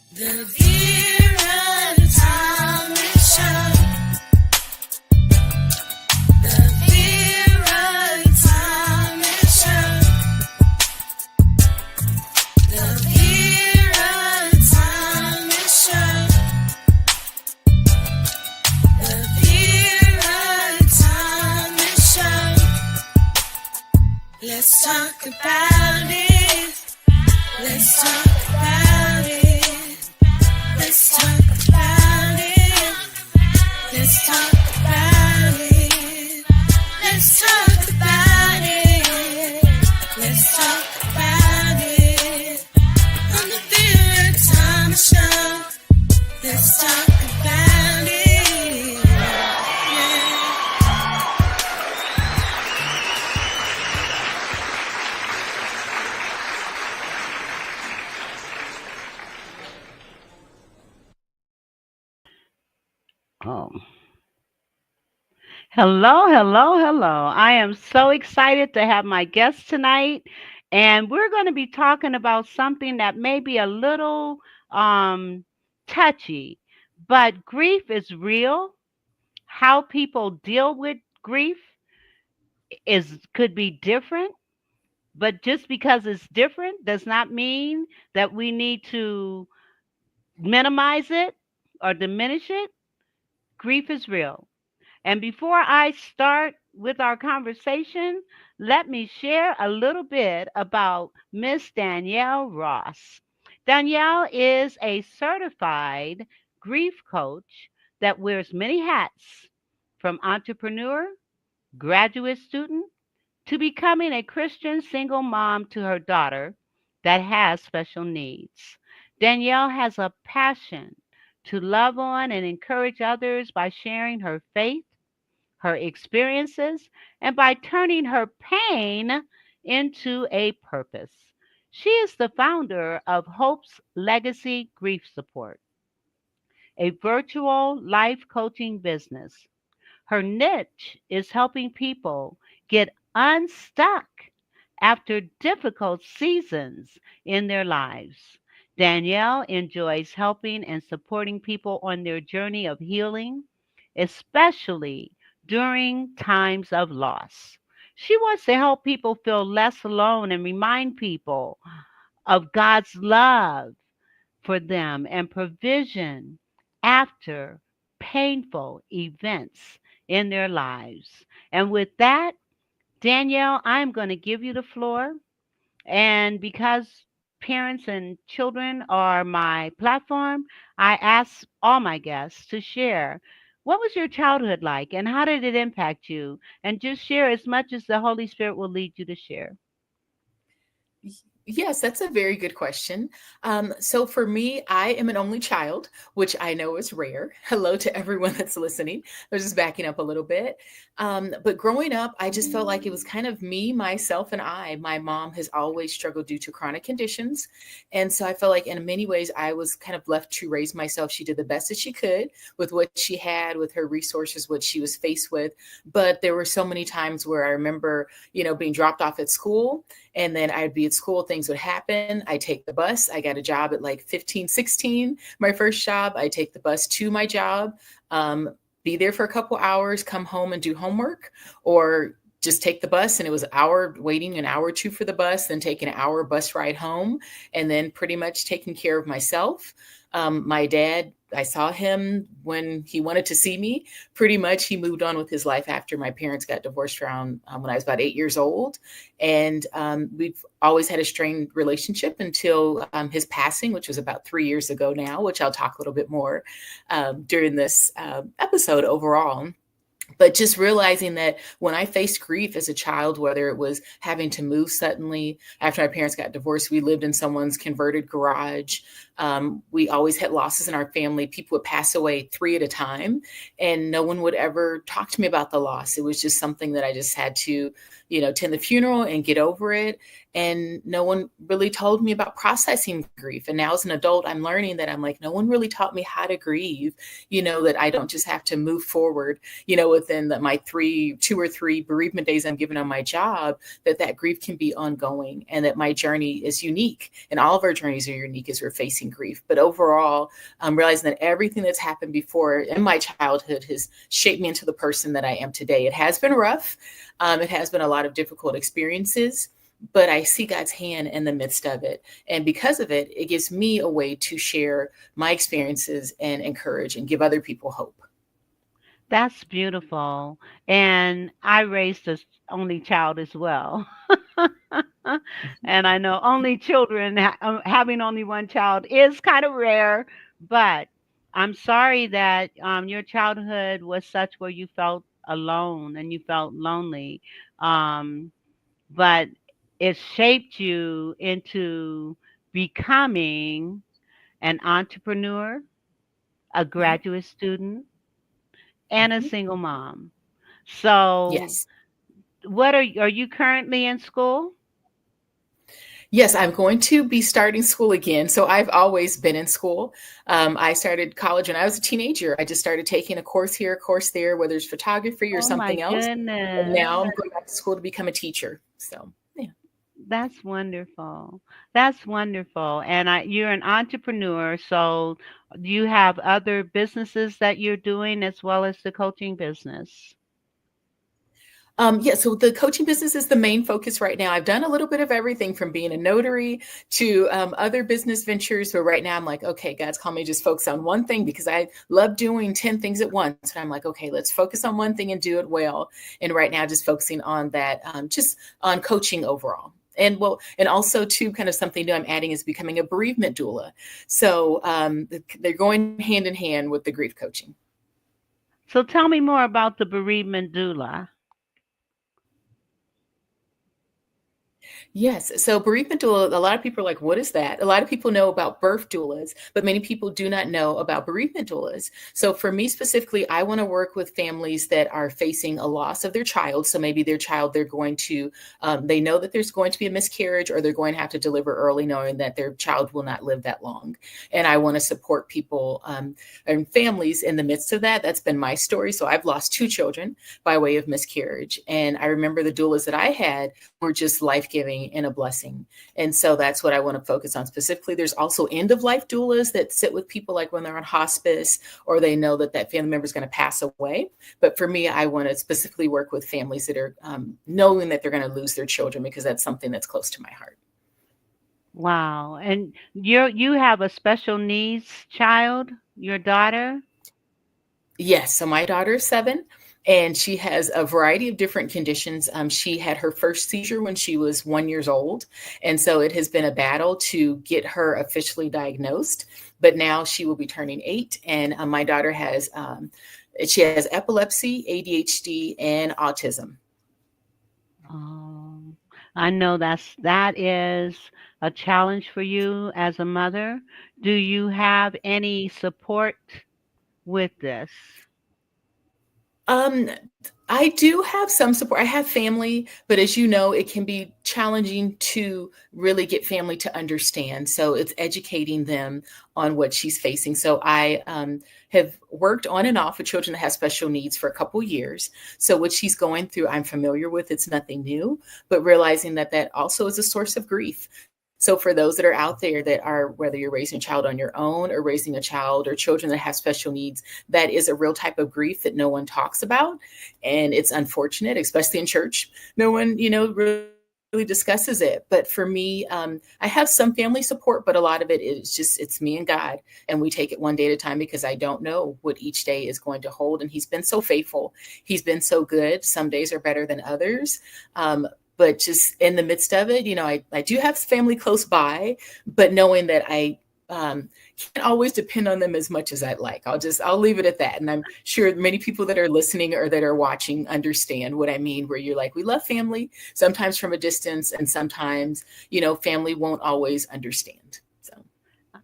The Vera Tommy Show. The Vera Tommy Show. The Vera Tommy Show. The Vera Tommy Show. Let's talk about it. Let's talk about it. Let's talk about it. Let's talk about it. Let's talk about it. Let's talk about it. On the Vera Thomas Show. Let's talk about it. Yeah. Oh. Hello, hello, hello. I am so excited to have my guest tonight. And we're going to be talking about something that may be a little um, touchy, but grief is real. How people deal with grief is could be different, but just because it's different does not mean that we need to minimize it or diminish it. Grief is real. And before I start with our conversation, let me share a little bit about Miss Danielle Ross. Danielle is a certified grief coach that wears many hats, from entrepreneur, graduate student, to becoming a Christian single mom to her daughter that has special needs. Danielle has a passion to love on and encourage others by sharing her faith, her experiences, and by turning her pain into a purpose. She is the founder of Hope's Legacy Grief Support, a virtual life coaching business. Her niche is helping people get unstuck after difficult seasons in their lives. Danielle enjoys helping and supporting people on their journey of healing, especially during times of loss. She wants to help people feel less alone and remind people of God's love for them and provision after painful events in their lives. And with that, Danielle, I'm going to give you the floor. And because parents and children are my platform, I ask all my guests to share what was your childhood like and how did it impact you? And just share as much as the Holy Spirit will lead you to share. Yes, that's a very good question. So for me, I am an only child, which I know is rare. Hello to everyone that's listening. I was just backing up a little bit. But growing up, I just felt like it was kind of me, myself, and I. My mom has always struggled due to chronic conditions. And so I felt like in many ways, I was kind of left to raise myself. She did the best that she could with what she had, with her resources, what she was faced with. But there were so many times where I remember, being dropped off at school, and then I'd be at school, things would happen. I take the bus. I got a job at like 15, 16, my first job. I take the bus to my job, be there for a couple hours, come home and do homework, or just take the bus. And it was an hour waiting, an hour or two for the bus, then take an hour bus ride home, and then pretty much taking care of myself. My dad, I saw him when he wanted to see me. Pretty much he moved on with his life after my parents got divorced around when I was about 8 years old. And we've always had a strained relationship until his passing, which was about 3 years ago now, which I'll talk a little bit more during this episode overall. But just realizing that when I faced grief as a child, whether it was having to move suddenly after my parents got divorced, we lived in someone's converted garage. We always had losses in our family. People would pass away 3 at a time, and no one would ever talk to me about the loss. It was just something that I just had to, attend the funeral and get over it. And no one really told me about processing grief. And now as an adult, I'm learning that I'm like, no one really taught me how to grieve, that I don't just have to move forward, within my 2 or 3 bereavement days I'm given on my job, that grief can be ongoing, and that my journey is unique, and all of our journeys are unique as we're facing grief. But overall, I'm realizing that everything that's happened before in my childhood has shaped me into the person that I am today. It has been rough. It has been a lot of difficult experiences, but I see God's hand in the midst of it. And because of it, it gives me a way to share my experiences and encourage and give other people hope. That's beautiful. And I raised a only child as well. And I know only children, having only one child is kind of rare, but I'm sorry that your childhood was such where you felt alone and you felt lonely. Um, but it shaped you into becoming an entrepreneur, a Mhm. graduate student, and a Mhm. single mom. So, Yes. what are you currently in school? Yes, I'm going to be starting school again. So I've always been in school. I started college when I was a teenager. I just started taking a course here, a course there, whether it's photography or Oh my something else. And goodness. now I'm going back to school to become a teacher. So, yeah. That's wonderful. That's wonderful. And you're an entrepreneur, so do you have other businesses that you're doing as well as the coaching business? Yeah, so the coaching business is the main focus right now. I've done a little bit of everything from being a notary to other business ventures. But right now, I'm like, okay, God's called me to just focus on one thing because I love doing 10 things at once. And I'm like, okay, let's focus on one thing and do it well. And right now, just focusing on that, just on coaching overall. And also too, kind of something new I'm adding is becoming a bereavement doula. So they're going hand in hand with the grief coaching. So tell me more about the bereavement doula. Yes. So bereavement doula, a lot of people are like, what is that? A lot of people know about birth doulas, but many people do not know about bereavement doulas. So for me specifically, I want to work with families that are facing a loss of their child. So maybe their child, they know that there's going to be a miscarriage or they're going to have to deliver early, knowing that their child will not live that long. And I want to support people and families in the midst of that. That's been my story. So I've lost 2 children by way of miscarriage. And I remember the doulas that I had were just life giving and a blessing. And so that's what I want to focus on specifically. There's also end of life doulas that sit with people like when they're on hospice or they know that family member is going to pass away. But for me, I want to specifically work with families that are knowing that they're going to lose their children because that's something that's close to my heart. Wow. And you have a special needs child, your daughter? Yes. So my daughter is 7 and she has a variety of different conditions. She had her first seizure when she was 1 years old. And so it has been a battle to get her officially diagnosed. But now she will be turning 8. And my daughter she has epilepsy, ADHD, and autism. Oh, I know that is a challenge for you as a mother. Do you have any support with this? Um, I do have some support. I have family, but as you know, it can be challenging to really get family to understand. So it's educating them on what she's facing. So I have worked on and off with children that have special needs for a couple years. So what she's going through, I'm familiar with. It's nothing new, but realizing that also is a source of grief. So for those that are out there that are, whether you're raising a child on your own or raising a child or children that have special needs, that is a real type of grief that no one talks about. And it's unfortunate, especially in church. No one, really discusses it. But for me, I have some family support, but a lot of it is just, it's me and God. And we take it one day at a time because I don't know what each day is going to hold. And he's been so faithful. He's been so good. Some days are better than others. But just in the midst of it, I do have family close by, but knowing that I can't always depend on them as much as I'd like. I'll leave it at that. And I'm sure many people that are listening or that are watching understand what I mean, where you're like, we love family, sometimes from a distance, and sometimes, family won't always understand. So,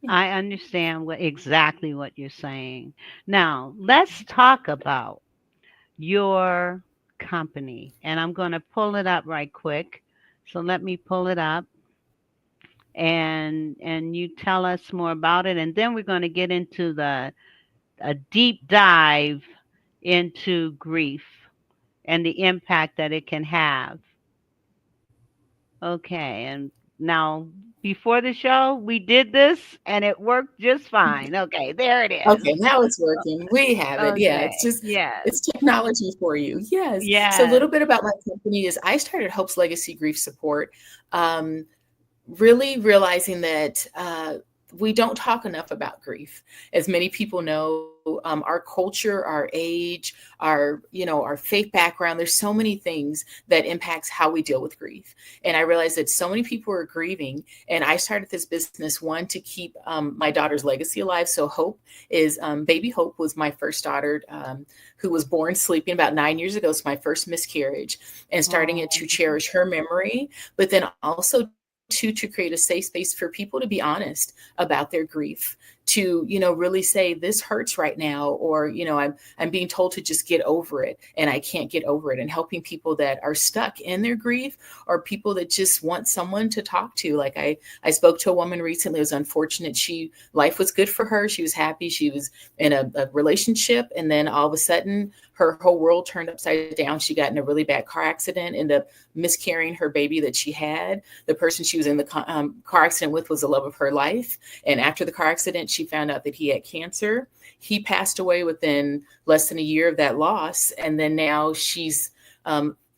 yeah. I understand exactly what you're saying. Now, let's talk about your company. And I'm going to pull it up right quick. So let me pull it up, and you tell us more about it, and then we're going to get into the a deep dive into grief and the impact that it can have. Okay, and now before the show, we did this and it worked just fine. Okay, there it is. Okay, now it's working. We have it. Yeah, Okay, yes, it's technology for you. Yes. So a yes. little bit about my company is I started Hope's Legacy Grief Support. Um, really realizing that we don't talk enough about grief. As many people know, our culture, our age, our faith background, there's so many things that impacts how we deal with grief. And I realized that so many people are grieving. And I started this business, one, to keep my daughter's legacy alive. So Hope is, baby Hope was my first daughter, who was born sleeping about 9 years ago. It's my first miscarriage, and starting it Oh, to cherish her memory, but then also to create a safe space for people to be honest about their grief, to really say this hurts right now, or I'm being told to just get over it and I can't get over it, and helping people that are stuck in their grief, or people that just want someone to talk to. Like I spoke to a woman recently. It was unfortunate. Life was good for her, she was happy, she was in a relationship, and then all of a sudden her whole world turned upside down. She got in a really bad car accident, ended up miscarrying her baby that she had. The person she was in the car accident with was the love of her life. And after the car accident, she found out that he had cancer. He passed away within less than a year of that loss. And then now she's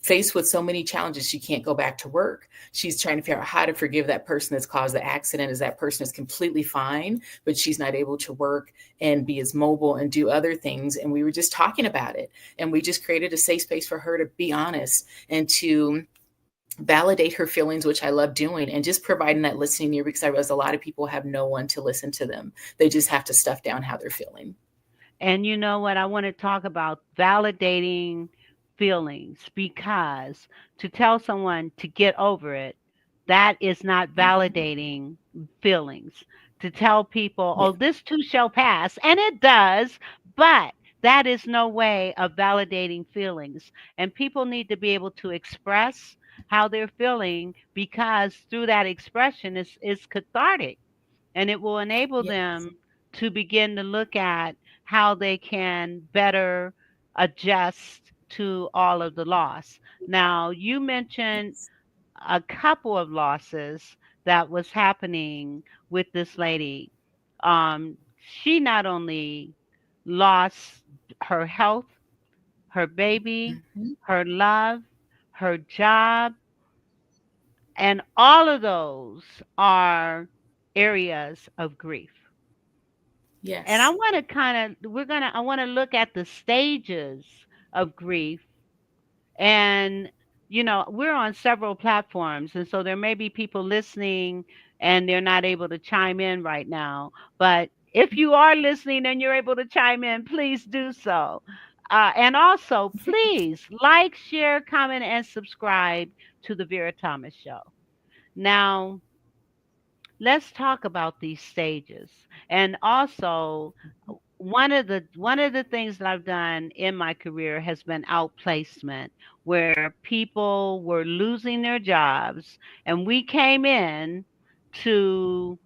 faced with so many challenges. She can't go back to work. She's trying to figure out how to forgive that person that's caused the accident, as that person is completely fine, but she's not able to work and be as mobile and do other things. And we were just talking about it. And we just created a safe space for her to be honest and to validate her feelings, which I love doing, and just providing that listening ear, because I realize a lot of people have no one to listen to them. They just have to stuff down how they're feeling. And you know what? I want to talk about validating feelings, because to tell someone to get over it, that is not Mhm. validating feelings. To tell people, Yeah. oh, this too shall pass, and it does, but that is no way of validating feelings. And people need to be able to express how they're feeling, because through that expression is cathartic, and it will enable Yes. them to begin to look at how they can better adjust to all of the loss. Now, you mentioned Yes. a couple of losses that was happening with this lady. She not only lost her health, her baby, Mhm. her love, her job, and all of those are areas of grief. And I Yes. want to I want to look at the stages of grief. And, we're on several platforms. And so there may be people listening and they're not able to chime in right now. But if you are listening and you're able to chime in, please do so. And also, please like, share, comment, and subscribe to the Vera Thomas Show. Now, let's talk about these stages. And also, one of the things that I've done in my career has been outplacement, where people were losing their jobs and we came in to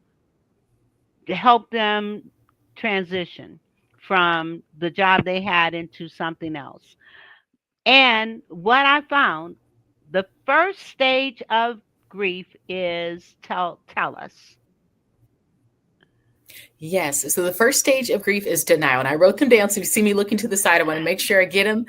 help them transition from the job they had into something else. And what I found, the first stage of grief is tell us. Yes. So the first stage of grief is denial. And I wrote them down. So you see me looking to the side. I want to make sure I get them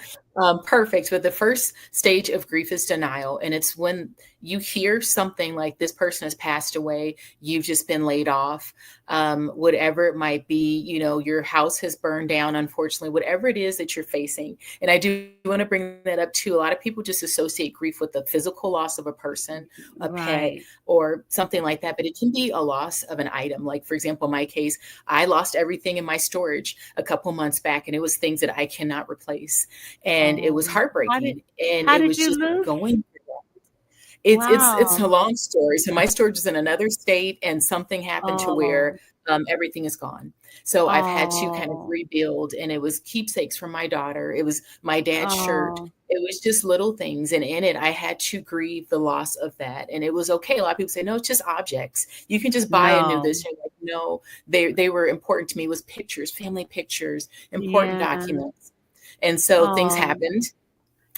perfect. But the first stage of grief is denial. And it's when you hear something like this person has passed away, you've just been laid off, whatever it might be, your house has burned down, unfortunately, whatever it is that you're facing. And I do want to bring that up too. A lot of people just associate grief with the physical loss of a person, a pet, Right. or something like that. But it can be a loss of an item. Like, for example, in my case, I lost everything in my storage a couple months back, and it was things that I cannot replace. And it was Oh, how did heartbreaking. And how it did was you just lose? going. It's a Wow. long story. So my storage is in another state, and something happened to where, Oh. everything is gone. So I've had to kind of Oh. rebuild, and it was keepsakes from my daughter. It was my dad's shirt. Oh. It was just little things, and in it, I had to grieve the loss of that, and it was okay. A lot of people say, "No, it's just objects. You can just buy a new No. this." You're like, "No, they were important to me." It was pictures, family pictures, important Yeah. documents. And so things Oh. happened.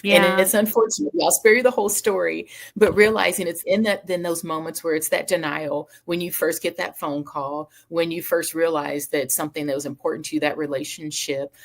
And Yeah. it's unfortunate. I'll spare you the whole story, but realizing it's in that then those moments where it's that denial, when you first get that phone call, when you first realize that something that was important to you, that relationship,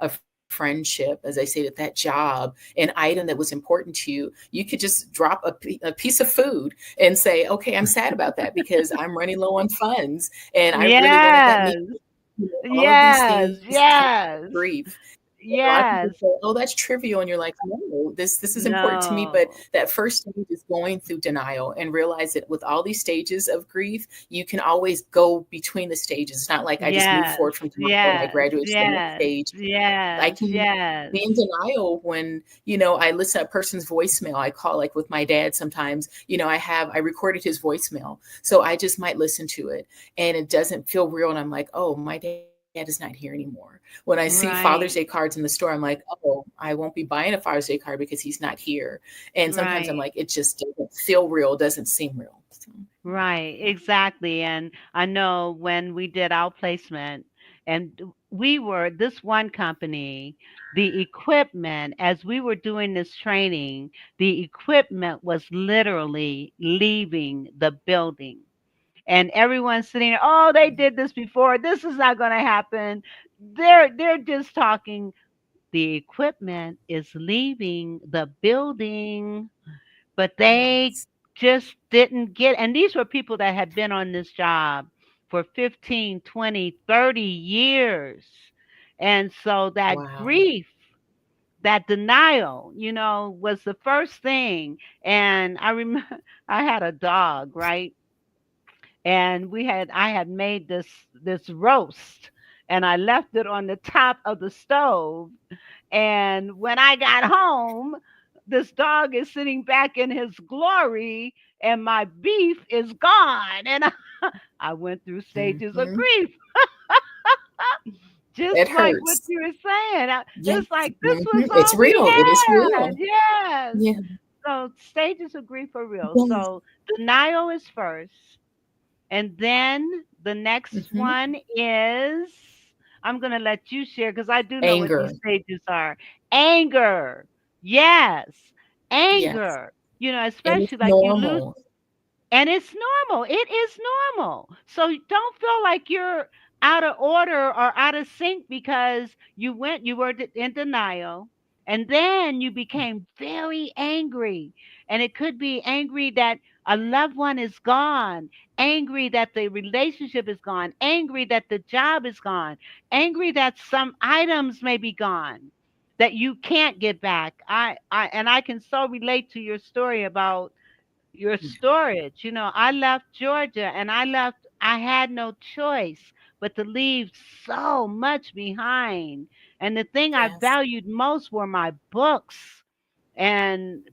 a friendship, as I said, at that job, an item that was important to you, you could just drop a piece of food and say, okay, I'm sad about that because I'm running low on funds and I really wanted that meal. Yes. All of these Yes. things come Yes. with grief. A lot of people Yes. say, "Oh, that's trivial," and you're like, "No, this is important to me." But No. that first stage is going through denial and realize that with all these stages of grief, you can always go between the stages. It's not like I just move Yes. forward from tomorrow and I Yes. graduate to the next Yes. stage. I Yes. can Yes. be in denial when, I listen to a person's voicemail. I call, like with my dad sometimes, I recorded his voicemail. So I just might listen to it and it doesn't feel real. And I'm like, oh, my dad is not here anymore. When I see Father's Right. Day cards in the store, I'm like, oh, I won't be buying a Father's Day card because he's not here. And sometimes I'm Right. like, it just doesn't feel real, doesn't seem real. So, Right, exactly. And I know when we did our placement, and we were this one company, the equipment, as we were doing this training, the equipment was literally leaving the building. And everyone's sitting there, oh, they did this before. This is not going to happen. They're just talking. The equipment is leaving the building, but they yes. just didn't get, and these were people that had been on this job for 15, 20, 30 years. And so that Wow. grief, that denial, was the first thing. And I remember I had a dog, right? And I had made this roast and I left it on the top of the stove, and when I got home, this dog is sitting back in his glory and my beef is gone. And I went through stages of Mhm. grief, just It like what hurts. you were saying. Yes. It's like this was Mhm. It's all we real. It is had. real. Yes. Yeah. So stages of grief are real. Yes. So denial is first. And then the next Mhm. one is, I'm going to let you share because I do know what Anger. these stages are. Anger. Yes. Yes. Anger. And it's Especially like you lose, normal. and it's normal. It is normal. So don't feel like you're out of order or out of sync because you were in denial. And then you became very angry. And it could be angry that a loved one is gone, angry that the relationship is gone, angry that the job is gone, angry that some items may be gone that you can't get back. I can so relate to your story about your storage. I left Georgia and I had no choice but to leave so much behind. And the thing I Yes. valued most were my books. And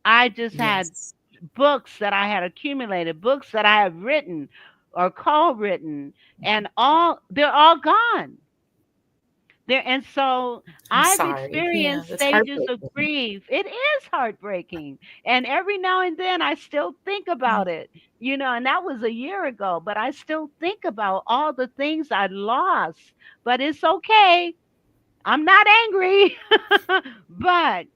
I just had Yes. books that I had accumulated, books that I had written or co-written, and all they're all gone. And so I'm I've sorry. Yeah, experienced that's stages of heartbreaking. grief. It is heartbreaking. And every now and then I still think about it, and that was a year ago, but I still think about all the things I lost. But it's okay. I'm not angry. But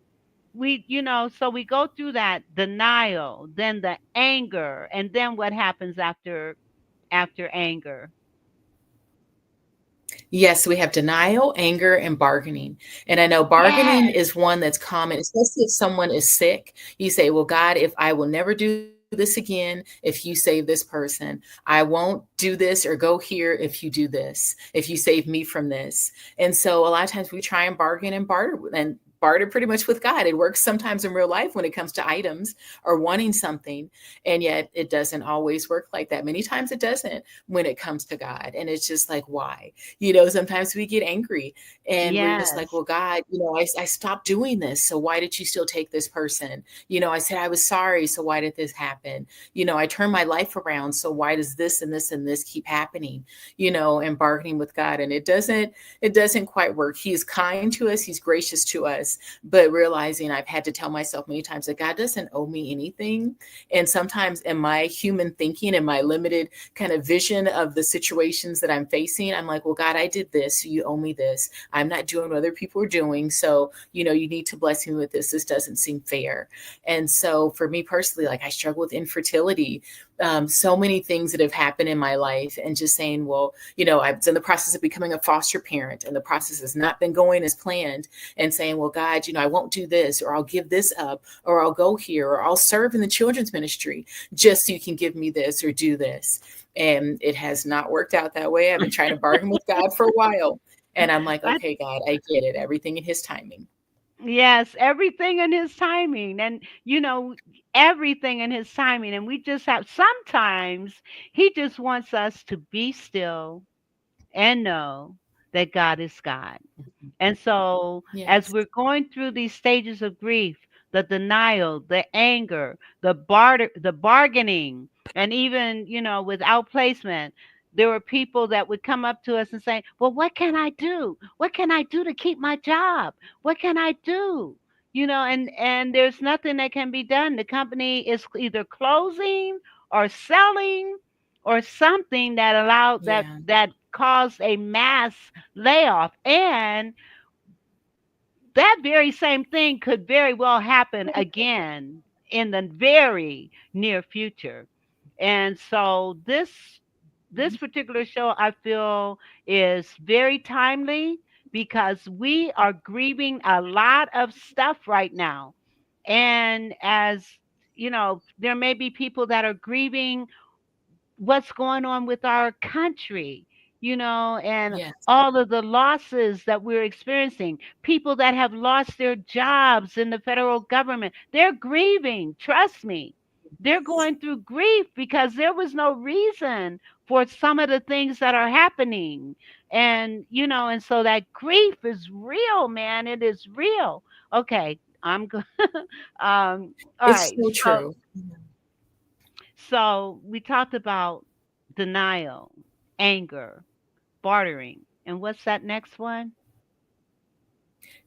so we go through that denial, then the anger, and then what happens after anger. Yes, we have denial, anger, and bargaining. And I know bargaining Yes. is one that's common, especially if someone is sick. You say, well, God, if I will never do this again, if you save this person, I won't do this or go here if you do this, if you save me from this. And so a lot of times we try and bargain and barter and barter pretty much with God. It works sometimes in real life when it comes to items or wanting something. And yet it doesn't always work like that. Many times it doesn't when it comes to God. And it's just like, why? Sometimes we get angry and we're just like, Yes. well, God, I stopped doing this. So why did you still take this person? I said I was sorry. So why did this happen? I turned my life around. So why does this and this and this keep happening? And bargaining with God. And it doesn't quite work. He is kind to us. He's gracious to us, but realizing I've had to tell myself many times that God doesn't owe me anything. And sometimes in my human thinking and my limited kind of vision of the situations that I'm facing, I'm like, well, God, I did this. So you owe me this. I'm not doing what other people are doing. So, you need to bless me with this. This doesn't seem fair. And so for me personally, like I struggle with infertility, so many things that have happened in my life, and just saying, well, I was in the process of becoming a foster parent and the process has not been going as planned, and saying, well, God, I won't do this, or I'll give this up, or I'll go here, or I'll serve in the children's ministry just so you can give me this or do this. And it has not worked out that way. I've been trying to bargain with God for a while. And I'm like, I okay, God, I get it. Everything in his timing. Yes, everything in his timing. And, everything in his timing. And we just have, sometimes he just wants us to be still and know that God is God. And so, as Yes. we're going through these stages of grief, the denial, the anger, the bargaining, and even, with outplacement, there were people that would come up to us and say, well, what can I do? What can I do to keep my job? What can I do? And there's nothing that can be done. The company is either closing or selling or something that allowed Yeah. that caused a mass layoff. And that very same thing could very well happen again in the very near future. And so this particular show, I feel, is very timely because we are grieving a lot of stuff right now. And as there may be people that are grieving what's going on with our country, and Yes. all of the losses that we're experiencing. People that have lost their jobs in the federal government, they're grieving. Trust me. They're going through grief because there was no reason for some of the things that are happening. And so that grief is real, man. It is real. Okay, I'm good. All It's right. so So true. so we talked about denial, anger, bartering. And what's that next one?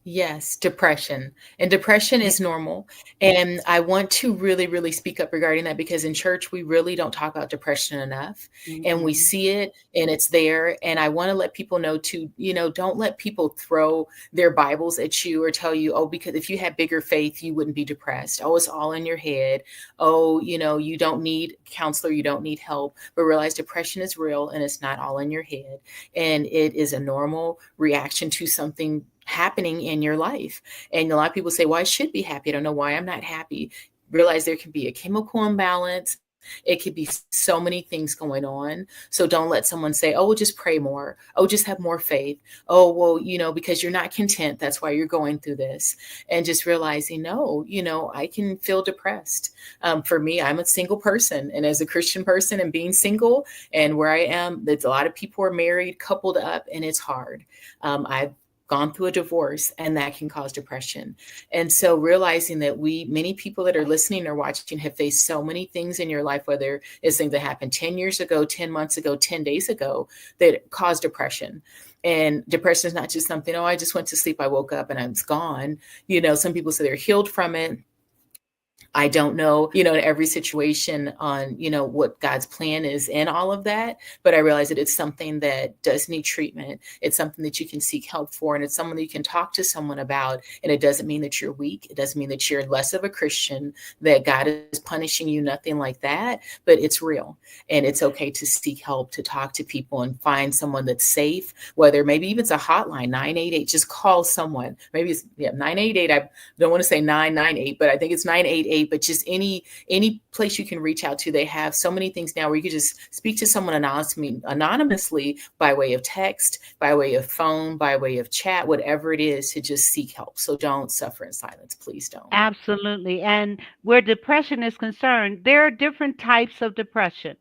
Yes, depression. And depression Yeah. is normal. And I want to really, really speak up regarding that, because in church, we really don't talk about depression enough. And we Hmm. see it and it's there. And I want to let people know to, don't let people throw their Bibles at you or tell you, oh, because if you had bigger faith, you wouldn't be depressed. Oh, it's all in your head. Oh, you don't need counselor, you don't need help. But realize depression is real and it's not all in your head. And it is a normal reaction to something happening in your life. And a lot of people say, well, I should be happy. I don't know why I'm not happy. Realize there can be a chemical imbalance. It could be so many things going on. So don't let someone say, oh, well, just pray more. Oh, just have more faith. Oh, well, because you're not content. That's why you're going through this. And just realizing, no, I can feel depressed. For me, I'm a single person. And as a Christian person and being single and where I am, there's a lot of people are married, coupled up, and it's hard. I've gone through a divorce, and that can cause depression. And so realizing that many people that are listening or watching have faced so many things in your life, whether it's things that happened 10 years ago, 10 months ago, 10 days ago, that cause depression. And depression is not just something, oh, I just went to sleep, I woke up and it's gone. Some people say they're healed from it. I don't know, in every situation on, what God's plan is in all of that. But I realize that it's something that does need treatment. It's something that you can seek help for. And it's someone that you can talk to someone about. And it doesn't mean that you're weak. It doesn't mean that you're less of a Christian, that God is punishing you, nothing like that. But it's real. And it's okay to seek help, to talk to people and find someone that's safe, whether maybe even it's a hotline, 988, just call someone. Maybe it's 988. I don't want to say 998, but I think it's 988. create, but just any place you can reach out to. They have so many things now where you could just speak to someone anonymously by way of text, by way of phone, by way of chat, whatever it is, to just seek help. So don't suffer in silence. Please don't. Absolutely. And where depression is concerned, there are different types of depression.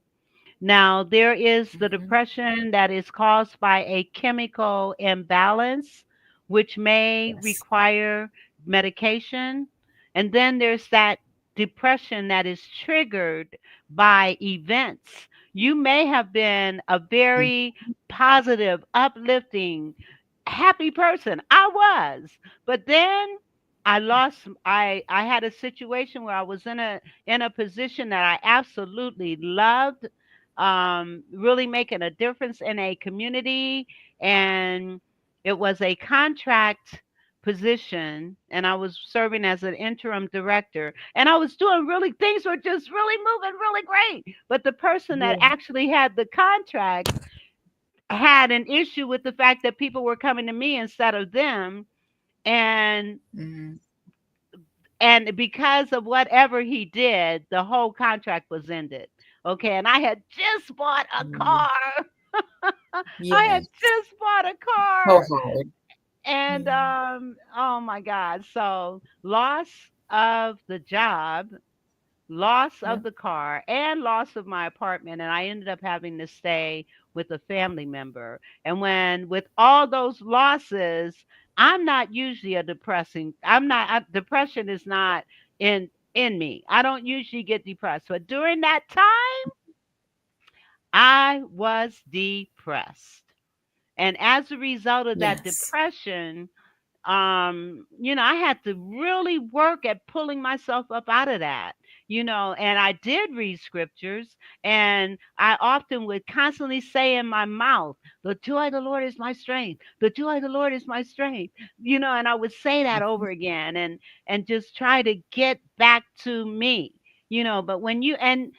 Now, there is the Hmm. depression that is caused by a chemical imbalance, which may Yes. require medication. And then there's that depression that is triggered by events. You may have been a very positive, uplifting, happy person. I was. But then I had a situation where I was in a position that I absolutely loved, really making a difference in a community. And it was a contract position, and I was serving as an interim director. And I was doing really, things were just really moving really great. But the person that Yeah. actually had the contract had an issue with the fact that people were coming to me instead of them. And Hmm. and because of whatever he did, the whole contract was ended. Okay, and I had just bought a car. I had Yes. just bought a So car. hard. And Yeah. oh my God. So loss of the job, loss Yeah. of the car, and loss of my apartment. And I ended up having to stay with a family member. And when, with all those losses, I'm not usually a depressing, depression is not in me. I don't usually get depressed. But during that time, I was depressed. And as a result of that Yes. depression, I had to really work at pulling myself up out of that, and I did read scriptures, and I often would constantly say in my mouth, the joy of the Lord is my strength. The joy of the Lord is my strength, and I would say that over Mhm. again, and just try to get back to me, but when you, and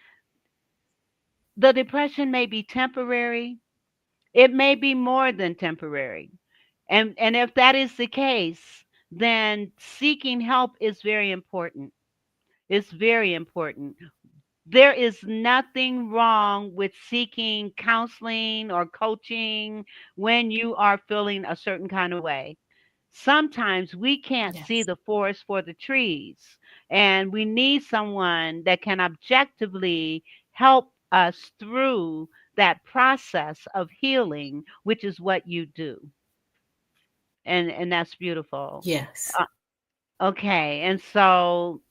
the depression may be temporary, it may be more than temporary. And if that is the case, then seeking help is very important. It's very important. There is nothing wrong with seeking counseling or coaching when you are feeling a certain kind of way. Sometimes we can't see Yes. the forest for the trees, and we need someone that can objectively help us through that process of healing, which is what you do. And that's beautiful. Yes. Uh, okay, and so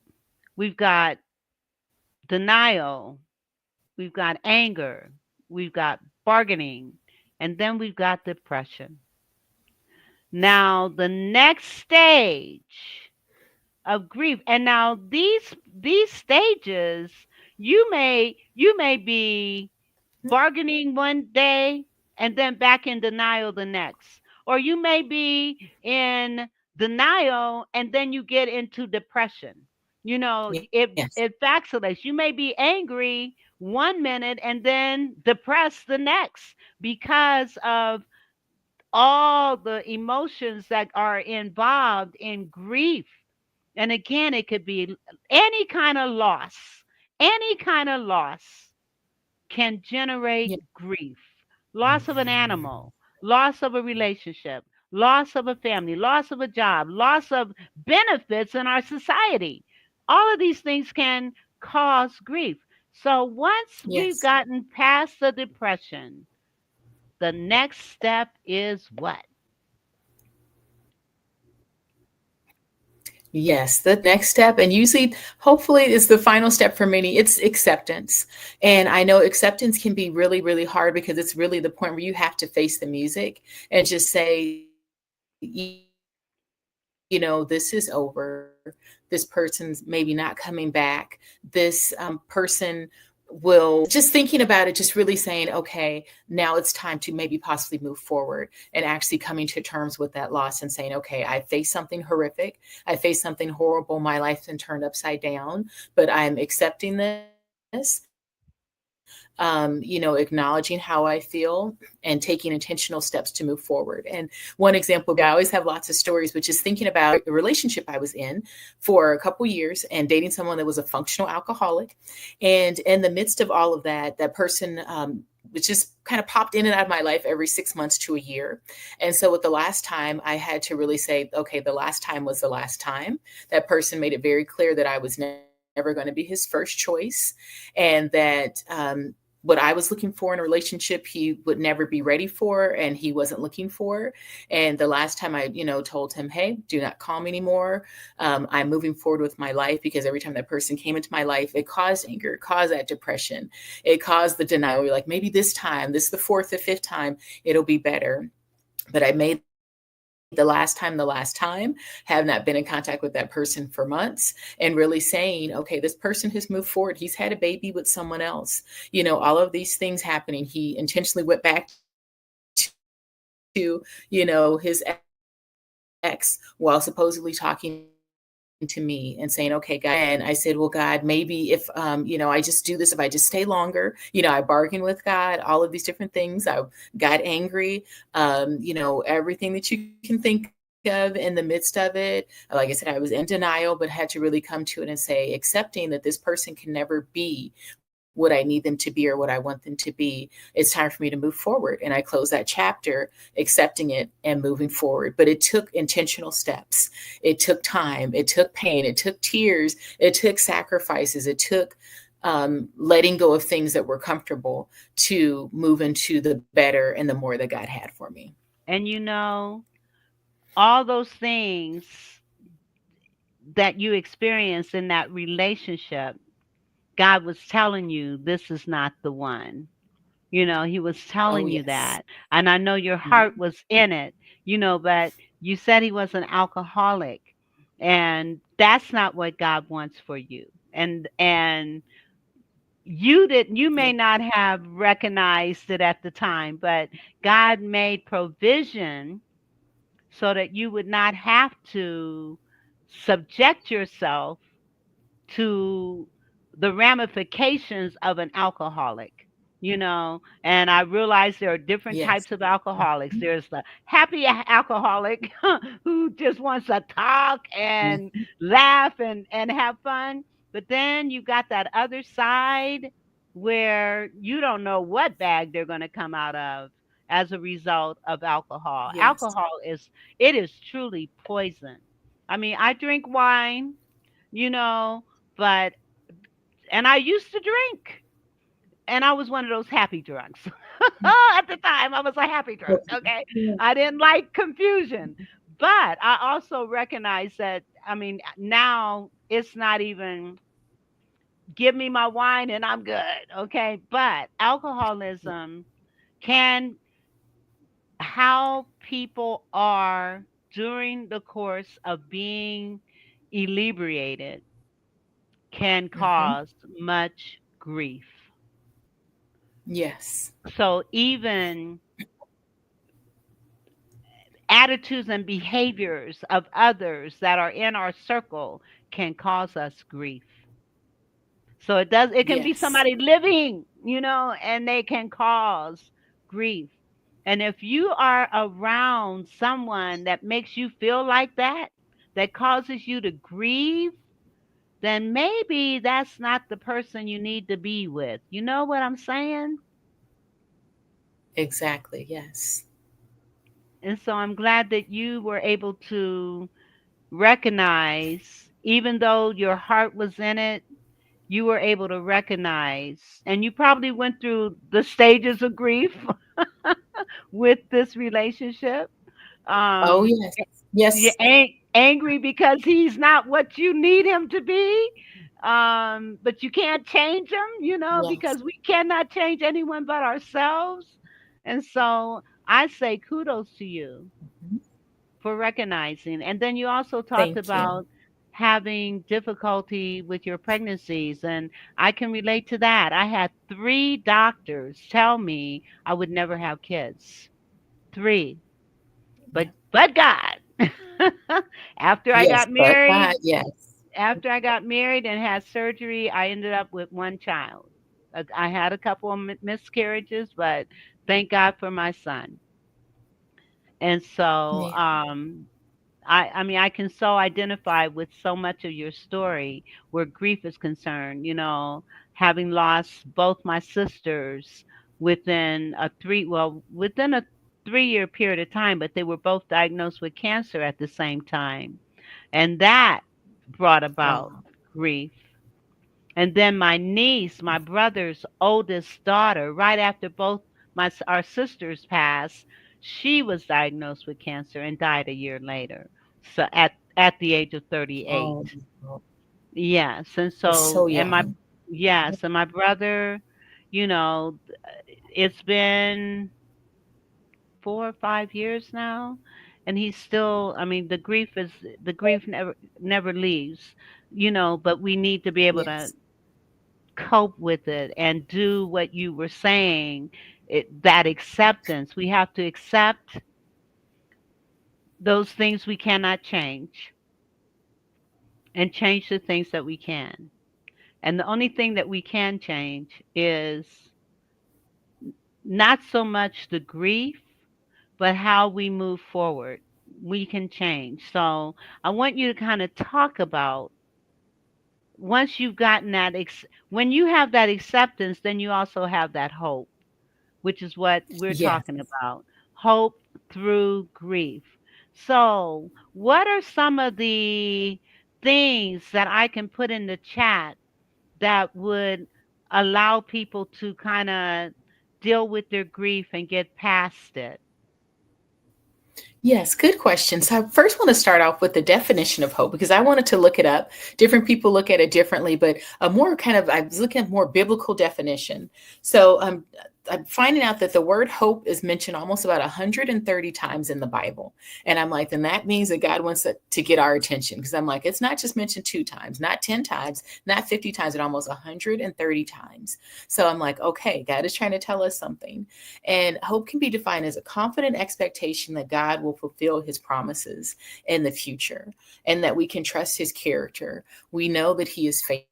we've got denial, we've got anger, we've got bargaining, and then we've got depression. Now, the next stage of grief, and now these stages, you may be bargaining one day and then back in denial the next. Or you may be in denial and then you get into depression. Yes. It vacillates. You may be angry one minute and then depressed the next because of all the emotions that are involved in grief. And again, it could be any kind of loss, any kind of loss can generate Yeah. grief. Loss of an animal, loss of a relationship, loss of a family, loss of a job, loss of benefits in our society. All of these things can cause grief. So once we've Yes. gotten past the depression, the next step is what? Yes, the next step, and usually, hopefully, is the final step for many. It's acceptance. And I know acceptance can be really, really hard because it's really the point where you have to face the music and just say, this is over. This person's maybe not coming back. This person will, just thinking about it, just really saying, okay, now it's time to maybe possibly move forward, and actually coming to terms with that loss and saying, okay, I faced something horrific. I faced something horrible. My life's been turned upside down, but I'm accepting this. I'm moving forward. acknowledging how I feel and taking intentional steps to move forward. And one example, I always have lots of stories, which is thinking about the relationship I was in for a couple years and dating someone that was a functional alcoholic. And in the midst of all of that, that person, which just kind of popped in and out of my life every 6 months to a year. And so with the last time, I had to really say, okay, the last time was the last time. That person made it very clear that I was never going to be his first choice, and that what I was looking for in a relationship, he would never be ready for, and he wasn't looking for. And the last time I, told him, hey, do not call me anymore. I'm moving forward with my life, because every time that person came into my life, it caused anger, it caused that depression, it caused the denial. You're like, maybe this time, this is the fourth or fifth time, it'll be better. But I made the last time, have not been in contact with that person for months, and really saying, okay, this person has moved forward. He's had a baby with someone else, all of these things happening. He intentionally went back to, his ex while supposedly talking to me and saying, okay, God. And I said, well, God, maybe if, I just do this, if I just stay longer, I bargained with God, all of these different things. I got angry, everything that you can think of in the midst of it. Like I said, I was in denial, but had to really come to it and say, accepting that this person can never be what I need them to be or what I want them to be. It's time for me to move forward. And I close that chapter, accepting it and moving forward. But it took intentional steps. It took time. It took pain. It took tears. It took sacrifices. It took letting go of things that were comfortable to move into the better and the more that God had for me. And all those things that you experienced in that relationship, God was telling you this is not the one. He was Oh, telling you yes. that. And I know your heart was in it, but you said he was an alcoholic. And that's not what God wants for you. And you Yeah. may not have recognized it at the time, but God made provision so that you would not have to subject yourself to the ramifications of an alcoholic, and I realize there are different Yes. types of alcoholics. There's the happy alcoholic who just wants to talk and Mhm. laugh and have fun. But then you got that other side where you don't know what bag they're going to come out of as a result of alcohol. Yes. It is truly poison. I mean, I drink wine, you know, but and I used to drink, and I was one of those happy drunks. At the time, I was a happy drunk. Okay, Yeah. I didn't like confusion, but I also recognize that. I mean, now it's not even give me my wine and I'm good. Okay, but alcoholism can how people are during the course of being inebriated can Mhm. cause much grief. Yes. So even attitudes and behaviors of others that are in our circle can cause us grief. So it can be Yes. somebody living, and they can cause grief. And if you are around someone that makes you feel like that causes you to grieve, then maybe that's not the person you need to be with. You know what I'm saying? Exactly. Yes. And so I'm glad that you were able to recognize, even though your heart was in it, you were able to recognize, and you probably went through the stages of grief with this relationship. Oh, Um, yes. you're Yes. angry because he's not what you need him to be. But you can't change him, Yes. because we cannot change anyone but ourselves. And so I say kudos to you Mhm. for recognizing. And then you also talked Thank you. about having difficulty with your pregnancies. And I can relate to that. I had three doctors tell me I would never have kids. Three. Yeah. But God. after I Yes, got but God, married, yes. after I got married and had surgery, I ended up with one child. I had a couple of miscarriages, but thank God for my son. And so, Yeah. I mean, I can so identify with so much of your story where grief is concerned, having lost both my sisters within a 3-year period of time, but they were both diagnosed with cancer at the same time. And that brought about Wow. grief. And then my niece, my brother's oldest daughter, right after both our sisters passed, she was diagnosed with cancer and died a year later. So at the age of Oh, 38. no. Yes, and That's so so and my young. yes, and my brother, you know, it's been 4 or 5 years now, and he's still. I mean, the grief never leaves, But we need to be able to Yes. cope with it and do what you were saying, that acceptance. We have to accept those things we cannot change and change the things that we can. And the only thing that we can change is not so much the grief, but how we move forward. We can change. So I want you to kind of talk about, once you've gotten when you have that acceptance, then you also have that hope, which is what we're Yes. talking about. Hope through grief. So, what are some of the things that I can put in the chat that would allow people to kind of deal with their grief and get past it? Yes, good question. So I first want to start off with the definition of hope because I wanted to look it up. Different people look at it differently, but a more kind of I was looking at more biblical definition. So I'm finding out that the word hope is mentioned almost about 130 times in the Bible. And I'm like, then that means that God wants to get our attention because I'm like, it's not just mentioned 2 times, not 10 times, not 50 times, but almost 130 times. So I'm like, okay, God is trying to tell us something. And hope can be defined as a confident expectation that God will fulfill his promises in the future and that we can trust his character. We know that he is faithful.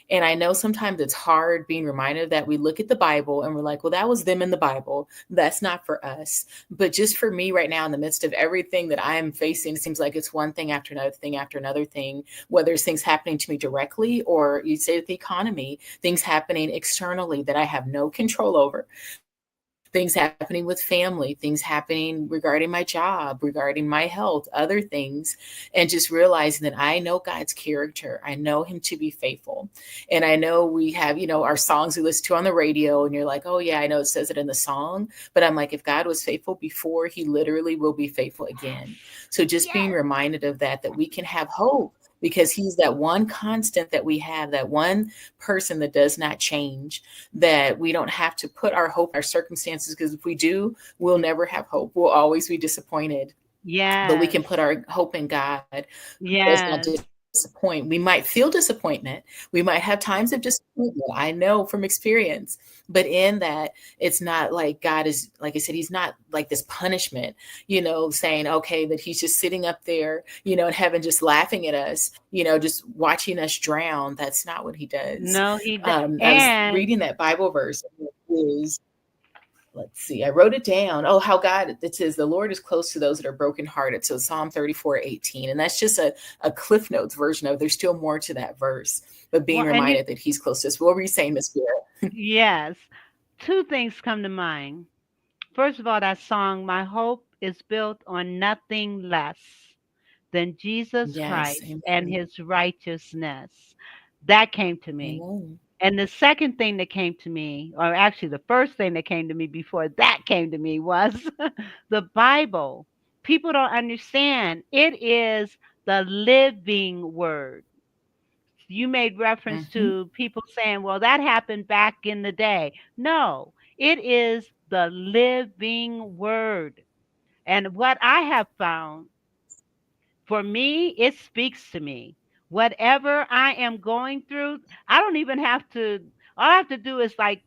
And I know sometimes it's hard being reminded that we look at the Bible and we're like, well, that was them in the Bible. That's not for us. But just for me right now, in the midst of everything that I am facing, it seems like it's one thing after another thing, whether it's things happening to me directly or you say the economy, things happening externally that I have no control over, things happening with family, things happening regarding my job, regarding my health, other things, and just realizing that I know God's character. I know him to be faithful. And I know we have, our songs we listen to on the radio, and you're like, oh, yeah, I know it says it in the song. But I'm like, if God was faithful before, he literally will be faithful again. So just being reminded of that we can have hope because he's that one constant that we have, that one person that does not change, that we don't have to put our hope in our circumstances, because if we do, we'll never have hope. We'll always be disappointed. But we can Yes. put our hope in God, who does not Yes. disappoint. We might feel disappointment. We might have times of disappointment. I know from experience. But in that, it's not like God is, like I said, he's not like this punishment, saying, okay, that he's just sitting up there, in heaven, just laughing at us, just watching us drown. That's not what he does. No, I was and reading that Bible verse. Is let's see, I wrote it down. Oh, how God, it says, the Lord is close to those that are brokenhearted. So Psalm 34:18. And that's just a Cliff Notes version of, there's still more to that verse, but being well, and reminded that he's close to us. What were you saying, Miss Vera? yes, two things come to mind. First of all, that song, "My hope is built on nothing less than Jesus Yes, Christ and amen. his righteousness." That came to me. Amen. And the second thing that came to me, or actually the first thing that came to me before that came to me, was the Bible. People don't understand. It is the living word. You made reference Mm-hmm. to people saying, well, that happened back in the day. No, it is the living word. And what I have found, for me, it speaks to me. Whatever I am going through, I don't even have to, all I have to do is like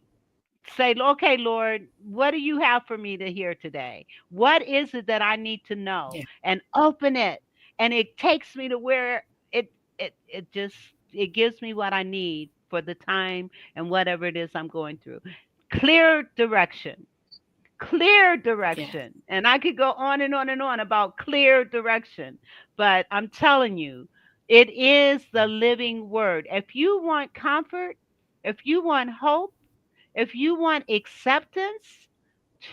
say, okay, Lord, what do you have for me to hear today? What is it that I need to know? Yeah. And open it. And it takes me to where it just it gives me what I need for the time and whatever it is I'm going through. Clear direction. Clear Yeah. direction. And I could go on and on and on about clear direction, but I'm telling you, it is the living word. If you want comfort, if you want hope, if you want acceptance,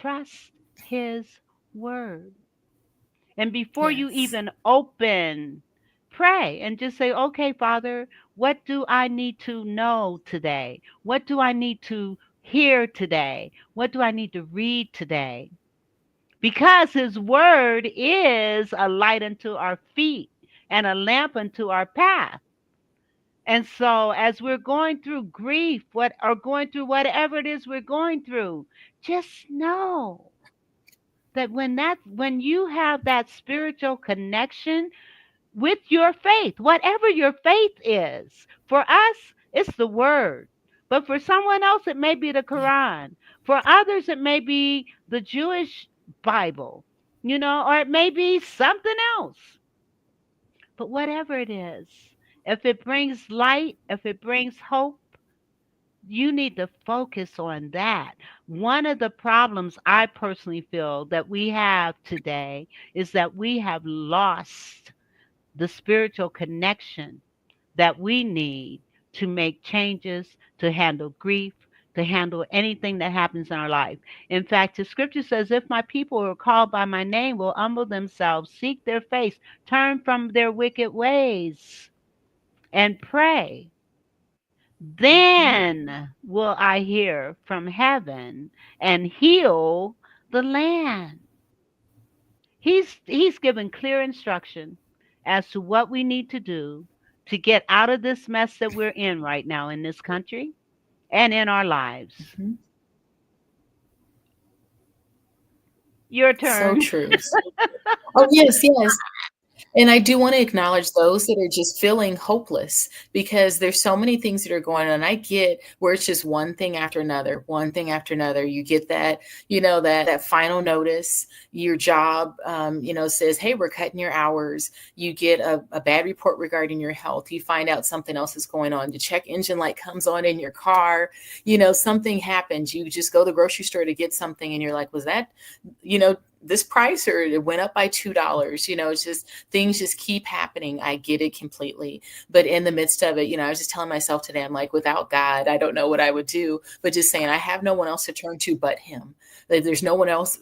trust his word. And before you Yes. even open, pray and just say, okay, Father, what do I need to know today? What do I need to hear today? What do I need to read today? Because his word is a light unto our feet and a lamp unto our path. And so as we're going through grief, what or going through whatever it is we're going through, just know that when you have that spiritual connection with your faith, whatever your faith is. For us, it's the word. But for someone else, it may be the Yeah. Quran. For others, it may be the Jewish Bible, or it may be something else. But whatever it is, if it brings light, if it brings hope, you need to focus on that. One of the problems I personally feel that we have today is that we have lost the spiritual connection that we need to make changes, to handle grief, to handle anything that happens in our life. In fact, the scripture says, if my people who are called by my name will humble themselves, seek their face, turn from their wicked ways, and pray, Mhm. then will I hear from heaven and heal the land. He's given clear instruction as to what we need to do to get out of this mess that we're in right now in this country and in our lives. Mhm. Your So turn. true. Oh, yes, yes. And I do want to acknowledge those that are just feeling hopeless because there's so many things that are going on. I get where it's just one thing after another, one thing after another. You get that, that final notice. Your job, says, "Hey, we're cutting your hours." You get a bad report regarding your health. You find out something else is going on. The check engine light comes on in your car. Something happens. You just go to the grocery store to get something, and you're like, "Was that, this price, or it went up by $2?" It's just things just keep happening. I get it completely. But in the midst of it, I was just telling myself today, I'm like, without God, I don't know what I would do. But just saying, I have no one else to turn to but him. Like, there's no one else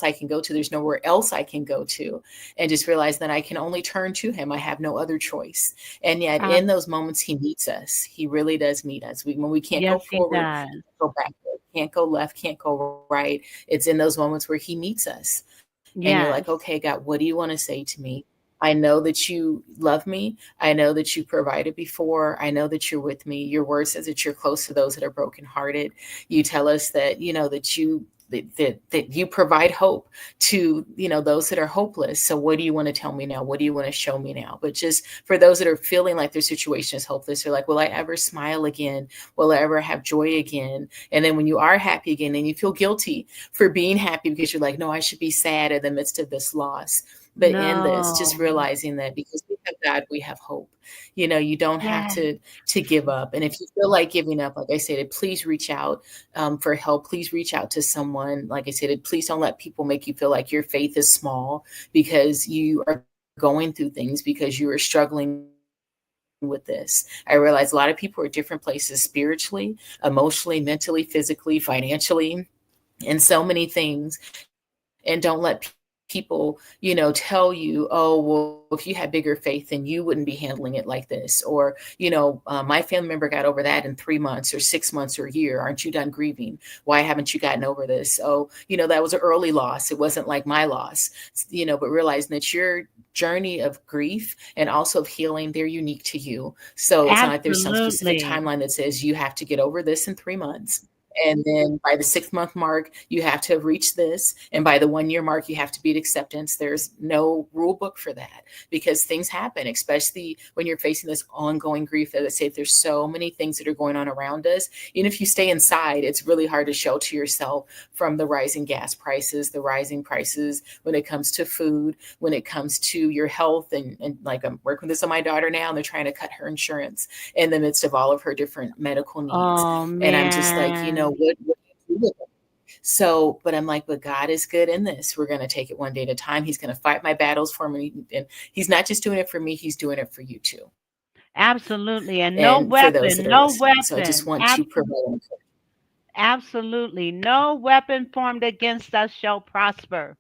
I can go to. There's nowhere else I can go to. And just realize that I can only turn to him. I have no other choice. And yet Uh, in those moments, he meets us. He really does meet us. When we can't go yes, he forward, does. go backward, can't go left, can't go right. It's in those moments where he meets us. And you're like, Yes. okay, God, what do you want to say to me? I know that you love me. I know that you provided before. I know that you're with me. Your word says that you're close to those that are brokenhearted. You tell us that, that you provide hope to, those that are hopeless. So what do you want to tell me now? What do you want to show me now? But just for those that are feeling like their situation is hopeless, they're like, will I ever smile again? Will I ever have joy again? And then when you are happy again, then you feel guilty for being happy because you're like, no, I should be sad in the midst of this loss. But in this, just No. realizing that because we have God, we have hope. You don't have Yes. to give up. And if you feel like giving up, like I said, please reach out for help. Please reach out to someone. Like I said, please don't let people make you feel like your faith is small because you are going through things, because you are struggling with this. I realize a lot of people are at different places spiritually, emotionally, mentally, physically, financially, and so many things. And don't let people, tell you, oh, well, if you had bigger faith, then you wouldn't be handling it like this. Or, my family member got over that in 3 months or 6 months or a year. Aren't you done grieving? Why haven't you gotten over this? Oh, that was an early loss. It wasn't like my loss, but realizing that your journey of grief and also of healing, they're unique to you. So it's not like there's some specific Absolutely. timeline that says you have to get over this in 3 months. And then by the 6 month mark, you have to have reached this. And by the 1 year mark, you have to be at acceptance. There's no rule book for that because things happen, especially when you're facing this ongoing grief. As I say, there's so many things that are going on around us. Even if you stay inside, it's really hard to shelter yourself from the rising gas prices, the rising prices when it comes to food, when it comes to your health. And like I'm working with this on my daughter now, and they're trying to cut her insurance in the midst of all of her different medical needs. Oh And I'm just like, man. what do you do with it? So, but I'm like, but God is good in this. We're going to take it one day at a time. He's going to fight my battles for me. And he's not just doing it for me, he's doing it for you too. Absolutely. And no And for those that weapon, are no listening. So I just weapon. want to provide. Absolutely. No weapon formed against us shall prosper,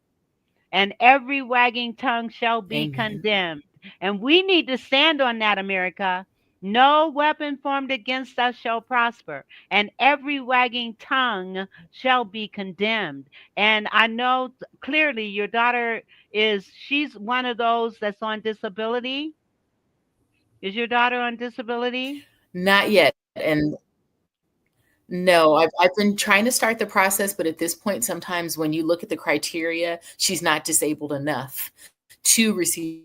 and every wagging tongue shall be Amen. condemned. And we need to stand on that, America. No weapon formed against us shall prosper, and every wagging tongue shall be condemned. And I know clearly your daughter she's one of those that's on disability. Is your daughter on disability? Not yet. And no, I've been trying to start the process, but at this point, sometimes when you look at the criteria, she's not disabled enough to receive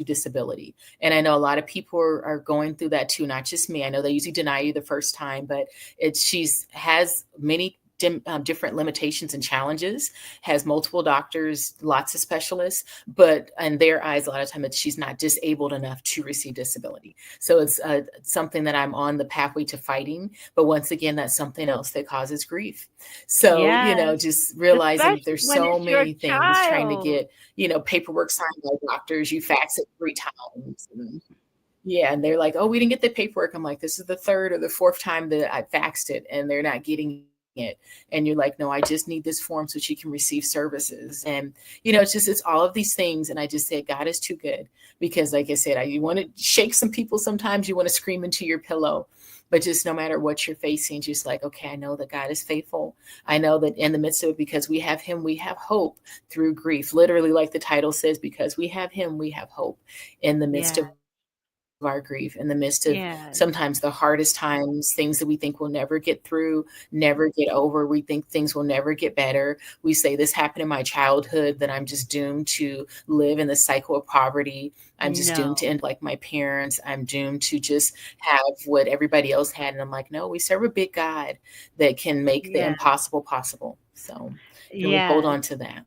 disability. And I know a lot of people are going through that too, not just me. I know they usually deny you the first time, but she's has many different limitations and challenges, has multiple doctors, lots of specialists, but in their eyes, a lot of time she's not disabled enough to receive disability. So it's something that I'm on the pathway to fighting. But once again, that's something else that causes grief. So, Yes. just realizing that Especially there's when so it's your many things trying to child. get, paperwork signed by doctors. You fax it 3 times. Yeah, and they're like, "Oh, we didn't get the paperwork." I'm like, "This is the third or the fourth time that I faxed it, and they're not getting it." And you're like, "No, I just need this form so she can receive services." And it's all of these things. And I just said, God is too good because, like I said, you want to shake some people sometimes. You want to scream into your pillow, but just no matter what you're facing, just like, okay, I know that God is faithful. I know that in the midst of it, because we have Him, we have hope through grief. Literally, like the title says, because we have Him, we have hope in the midst of Yeah. our grief, in the midst of sometimes the Yes. hardest times, things that we think we'll never get through, never get over. We think things will never get better. We say this happened in my childhood, that I'm just doomed to live in the cycle of poverty. I'm just doomed to No. end like my parents. I'm doomed to just have what everybody else had. And I'm like, no, we serve a big God that can make the Yeah. impossible possible. So, and we hold Yes. on to that.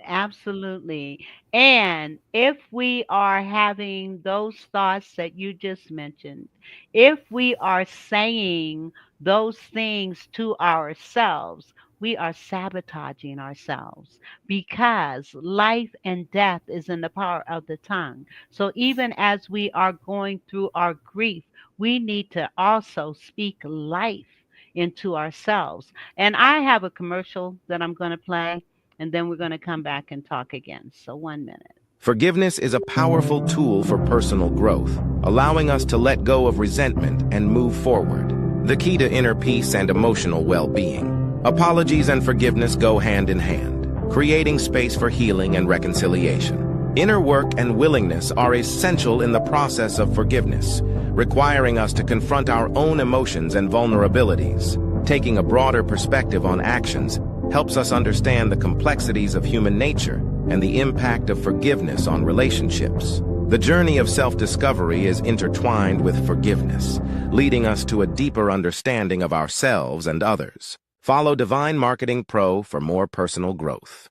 Absolutely. And if we are having those thoughts that you just mentioned, if we are saying those things to ourselves, we are sabotaging ourselves because life and death is in the power of the tongue. So even as we are going through our grief, we need to also speak life into ourselves. And I have a commercial that I'm going to play, and then we're going to come back and talk again. So 1 minute. Forgiveness is a powerful tool for personal growth, allowing us to let go of resentment and move forward. The key to inner peace and emotional well-being. Apologies and forgiveness go hand in hand, creating space for healing and reconciliation. Inner work and willingness are essential in the process of forgiveness, requiring us to confront our own emotions and vulnerabilities. Taking a broader perspective on actions helps us understand the complexities of human nature and the impact of forgiveness on relationships. The journey of self-discovery is intertwined with forgiveness, leading us to a deeper understanding of ourselves and others. Follow Divine Marketing Pro for more personal growth.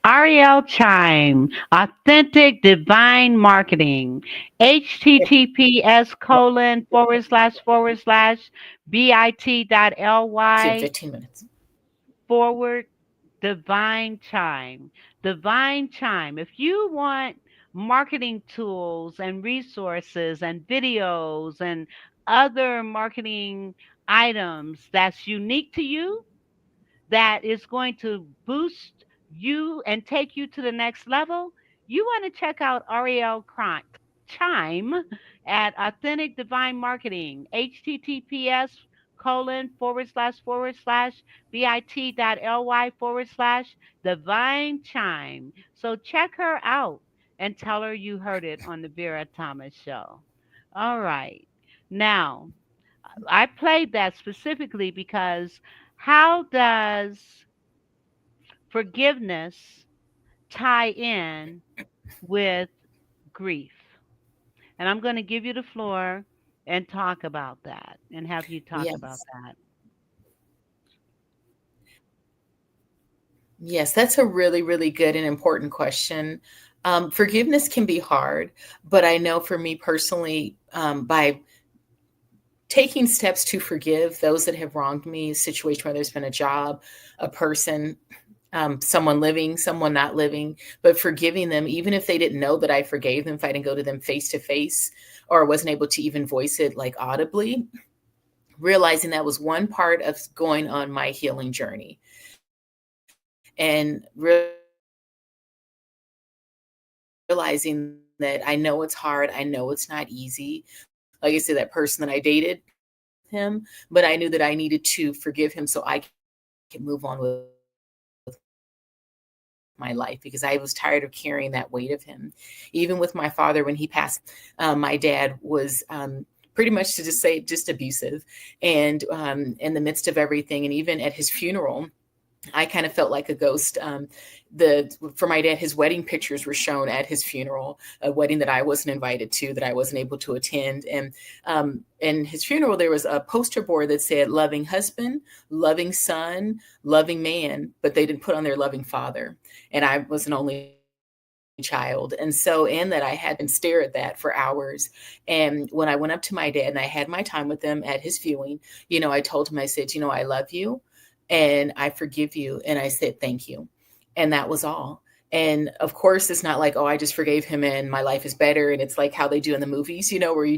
Ariel Chime, Authentic Divine Marketing, https colon forward slash forward slash So you have bit.ly 15 minutes. forward Divine Chime. Divine Chime. If you want marketing tools and resources and videos and other marketing items that's unique to you, that is going to boost you and take you to the next level, you want to check out Ariel Crime. chime at Authentic Divine Marketing, https://bit.ly/divine chime. So check her out and tell her you heard it on the Vera Thomas Show. All right. Now, I played that specifically because how does forgiveness tie in with grief? And I'm going to give you the floor and talk about that and have you talk about Yes. that. Yes, that's a really, really good and important question. Forgiveness can be hard, but I know for me personally, by taking steps to forgive those that have wronged me, a situation where there's been a job, a person, someone living, someone not living, but forgiving them, even if they didn't know that I forgave them, if I didn't go to them face to face or wasn't able to even voice it like audibly, realizing that was one part of going on my healing journey. And realizing that I know it's hard, I know it's not easy. Like I said, that person that I dated him, but I knew that I needed to forgive him so I can move on with my life because I was tired of carrying that weight of him. Even with my father, when he passed, my dad was pretty much, to just say, just abusive. And in the midst of everything, and even at his funeral, I kind of felt like a ghost. For my dad, his wedding pictures were shown at his funeral, a wedding that I wasn't invited to, that I wasn't able to attend. And in his funeral, there was a poster board that said loving husband, loving son, loving man, but they didn't put on their loving father. And I was an only child. And so in that, I had to stare at that for hours. And when I went up to my dad and I had my time with him at his viewing, I told him, I said, I love you and I forgive you. And I said, thank you. And that was all. And of course, it's not like, oh, I just forgave him and my life is better. And it's like how they do in the movies, where you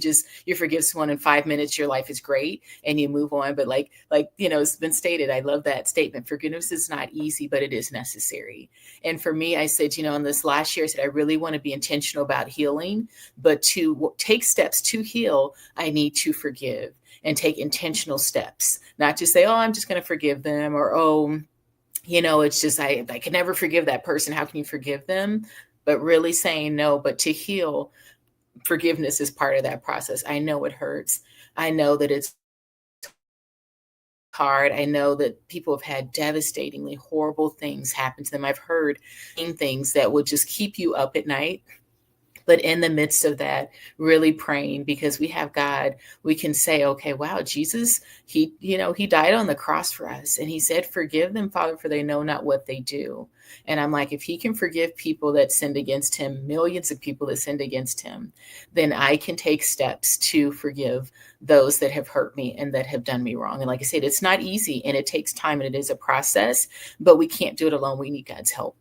forgive someone in 5 minutes, your life is great and you move on. But like, it's been stated, I love that statement. Forgiveness is not easy, but it is necessary. And for me, I said, in this last year, I said, I really want to be intentional about healing, but to take steps to heal, I need to forgive and take intentional steps, not just say, oh, I'm just going to forgive them, or, oh, it's just, I can never forgive that person. How can you forgive them? But really saying no, but to heal, forgiveness is part of that process. I know it hurts. I know that it's hard. I know that people have had devastatingly horrible things happen to them. I've heard things that would just keep you up at night. But in the midst of that, really praying, because we have God, we can say, okay, wow, Jesus, he died on the cross for us. And he said, forgive them, Father, for they know not what they do. And I'm like, if he can forgive people that sinned against him, millions of people that sinned against him, then I can take steps to forgive those that have hurt me and that have done me wrong. And like I said, it's not easy and it takes time and it is a process, but we can't do it alone. We need God's help.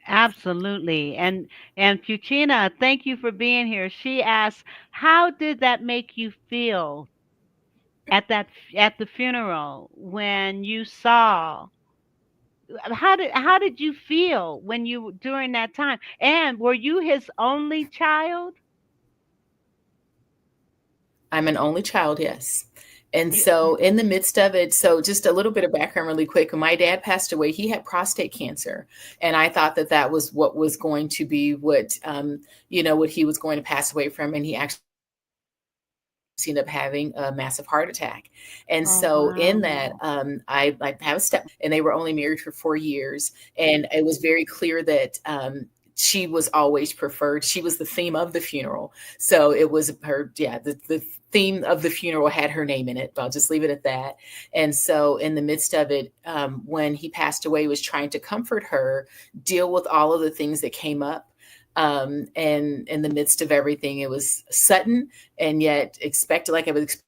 Absolutely. And Fuchina, thank you for being here. She asked, how did that make you feel at the funeral when you saw how did you feel when you during that time? And were you his only child? I'm an only child, yes. And You, so in the midst of it, so just a little bit of background really quick. When my dad passed away, he had prostate cancer. And I thought that that was what was going to be what he was going to pass away from. And he actually ended up having a massive heart attack. And oh so in that, wow. I have a step, and they were only married for 4 years. And it was very clear that she was always preferred. She was the theme of the funeral. So it was her, yeah, the theme of the funeral had her name in it. I'll just leave it at that. And so in the midst of it, when he passed away, was trying to comfort her, deal with all of the things that came up. And in the midst of everything, it was sudden and yet expected, like I was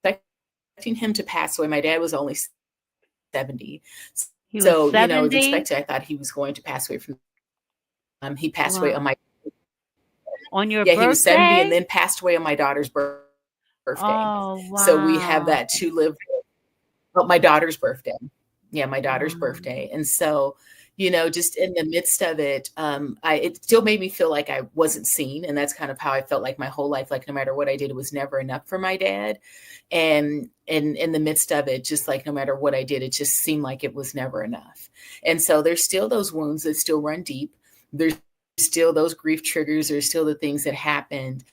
expecting him to pass away. My dad was only 70. He was So, it was 70 expected. I thought he was going to pass away from, he passed away on wow. my, On your yeah, he was 70 and birthday? then passed away on my daughter's birthday. Oh So we have wow. that to live with. Oh, my daughter's birthday. Yeah, my daughter's Wow. birthday. And so, just in the midst of it, it still made me feel like I wasn't seen. And that's kind of how I felt like my whole life, like no matter what I did, it was never enough for my dad. And in the midst of it, just like no matter what I did, it just seemed like it was never enough. And so there's still those wounds that still run deep. There's still those grief triggers. There's still the things that happened.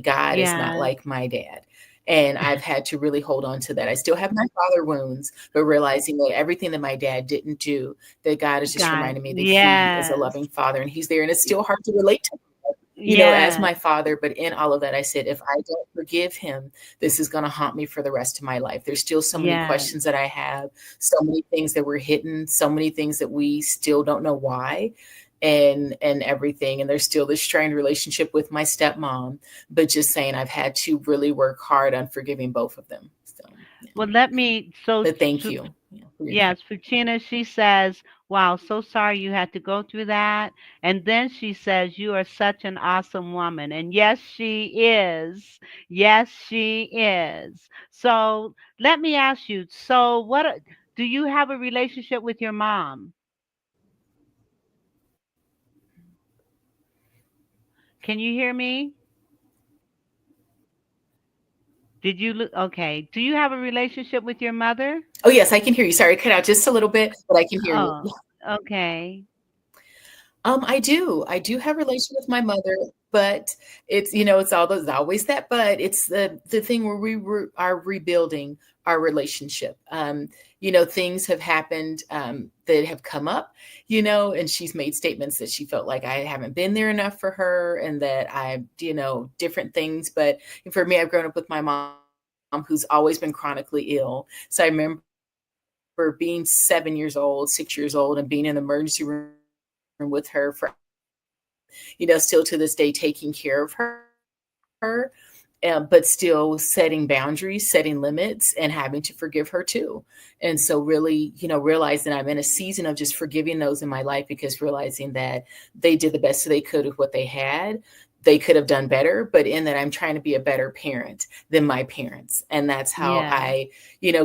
God is not Yes. like my dad. And I've had to really hold on to that. I still have my father wounds, but realizing that everything that my dad didn't do, that God is just God. reminding me that he is a Yes. loving father and he's there. And it's still hard to relate to him, as Yes. my father. But in all of that, I said, if I don't forgive him, this is going to haunt me for the rest of my life. There's still so many Yes. questions that I have, so many things that were hidden, so many things that we still don't know why and everything. And there's still this strained relationship with my stepmom, but just saying I've had to really work hard on forgiving both of them. So, yeah. Well, let me. But thank you. For your Yes, Fuchina, she says, wow, so sorry you had to go through that. And then she says, you are such an awesome woman. And yes, she is. Yes, she is. So let me ask you, so do you have a relationship with your mom? Can you hear me? Did you look? Okay. Do you have a relationship with your mother? Oh, yes, I can hear you. Sorry, cut out just a little bit, but I can hear you. Oh, okay. I do. I do have a relation with my mother, but it's, it's always that, but it's the thing where are rebuilding our relationship. Things have happened that have come up, and she's made statements that she felt like I haven't been there enough for her and that different things. But for me, I've grown up with my mom who's always been chronically ill. So I remember being 7 years old, 6 years old, and being in the emergency room with her for still to this day taking care of her, but still setting boundaries, setting limits, and having to forgive her too. And so, really, realizing I'm in a season of just forgiving those in my life because realizing that they did the best they could with what they had. They could have done better, but in that I'm trying to be a better parent than my parents. And that's how Yeah.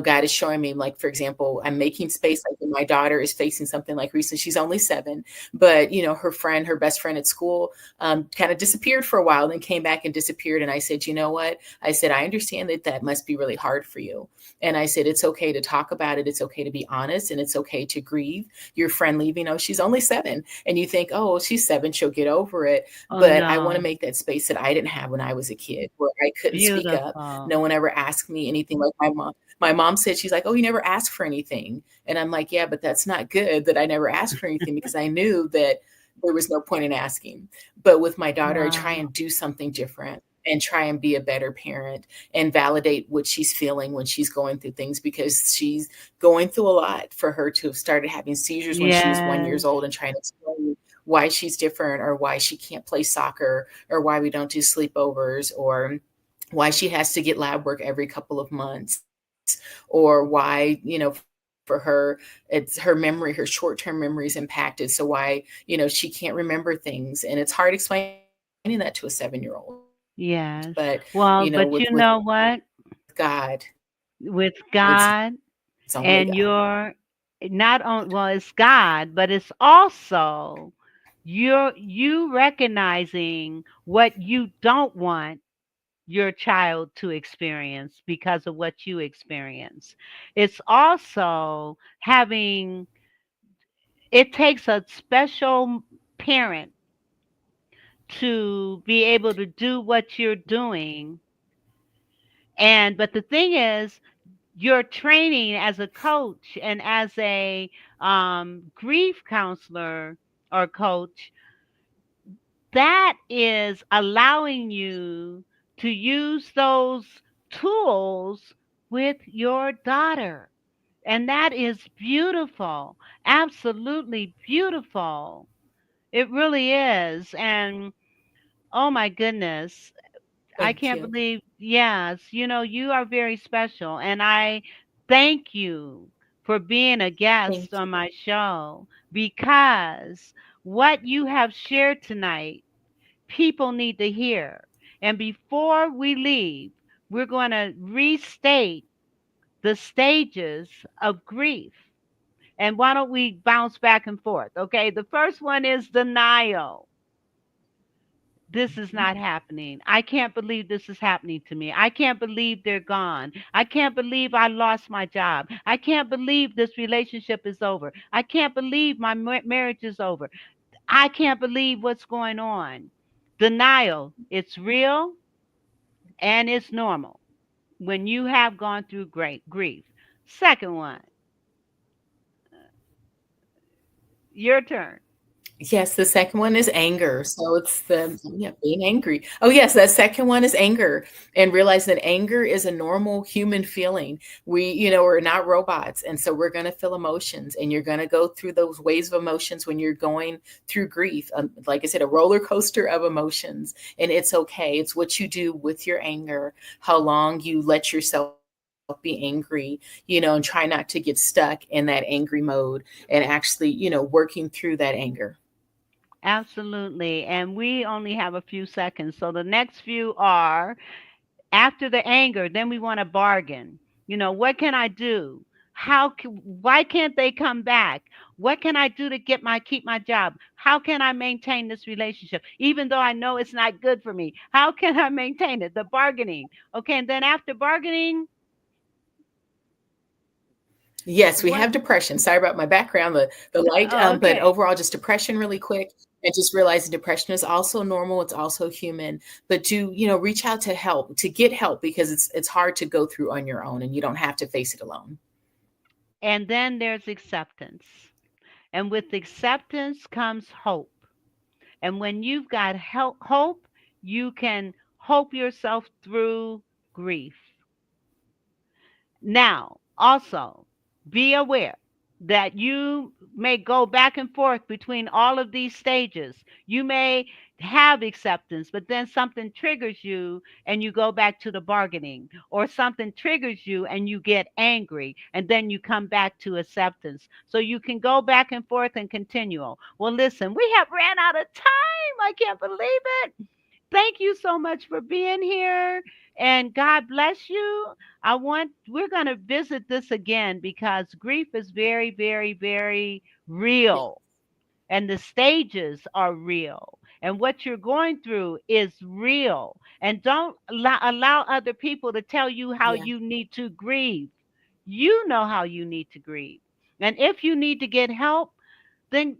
God is showing me, like, for example, I'm making space. Like when my daughter is facing something like recently, she's only 7, but, her best friend at school kind of disappeared for a while, then came back and disappeared. And I said, you know what? I said, I understand that must be really hard for you. And I said, it's okay to talk about it. It's okay to be honest. And it's okay to grieve your friend leaving. She's only 7. And you think, oh, well, she's 7. She'll get over it. Oh, But I want to no. make that space that I didn't have when I was a kid where I couldn't speak up. Beautiful. No one ever asked me anything. Like my mom. My mom said, she's like, oh, you never asked for anything. And I'm like, yeah, but that's not good that I never asked for anything because I knew that there was no point in asking. But with my daughter, I try Wow. and do something different and try and be a better parent and validate what she's feeling when she's going through things because she's going through a lot. For her to have started having seizures when she was 1 year Yes. old and trying to explain why she's different or why she can't play soccer or why we don't do sleepovers or why she has to get lab work every couple of months or why, for her, it's her memory, her short-term memory is impacted. So why, she can't remember things. And it's hard explaining that to a 7-year-old. Yes. But, Well, but with you know what? God, With it's God it's only and God. your not on well, it's God, but it's also you recognizing what you don't want your child to experience because of what you experience. It's also having it takes a special parent to be able to do what you're doing. And but the thing is, your training as a coach and as a grief counselor or coach, that is allowing you to use those tools with your daughter. And that is beautiful. Absolutely beautiful. It really is. And oh my goodness, I Thank can't you. believe, yes, you are very special. And I thank you for being a guest Thank on you. my show because what you have shared tonight, people need to hear. And before we leave, we're going to restate the stages of grief. And why don't we bounce back and forth? Okay. The first one is denial. This is Mhm. not happening. I can't believe this is happening to me. I can't believe they're gone. I can't believe I lost my job. I can't believe this relationship is over. I can't believe my marriage is over. I can't believe what's going on. Denial. It's real and it's normal when you have gone through great grief. Second one, your turn. Yes, the second one is anger. So it's the yeah, being angry. Oh yes, that second one is anger, and realize that anger is a normal human feeling. We're not robots, and so we're going to feel emotions, and you're going to go through those waves of emotions when you're going through grief. Like I said, a roller coaster of emotions, and it's okay. It's what you do with your anger, how long you let yourself be angry, and try not to get stuck in that angry mode, and actually, working through that anger. Absolutely. And we only have a few seconds. So the next few are after the anger, then we want to bargain. What can I do? Why can't they come back? What can I do to keep my job? How can I maintain this relationship even though I know it's not good for me? How can I maintain it? The bargaining. Okay, and then after bargaining, Yes, we what have depression. Sorry about my background, the light, oh, but okay. overall, just depression really quick, and just realizing depression is also normal. It's also human, but reach out to help, to get help, because it's hard to go through on your own, and you don't have to face it alone. And then there's acceptance. And with acceptance comes hope. And when you've got hope, you can hope yourself through grief. Now, also be aware that you may go back and forth between all of these stages. You may have acceptance, but then something triggers you and you go back to the bargaining, or something triggers you and you get angry, and then you come back to acceptance. So you can go back and forth and continue. Well, listen, we have ran out of time. I can't believe it. Thank you so much for being here, and God bless you. We're going to visit this again because grief is very, very, very Yeah, real, and the stages are real, and what you're going through is real. And don't allow other people to tell you how yeah, you need to grieve. You know how you need to grieve. And if you need to get help, then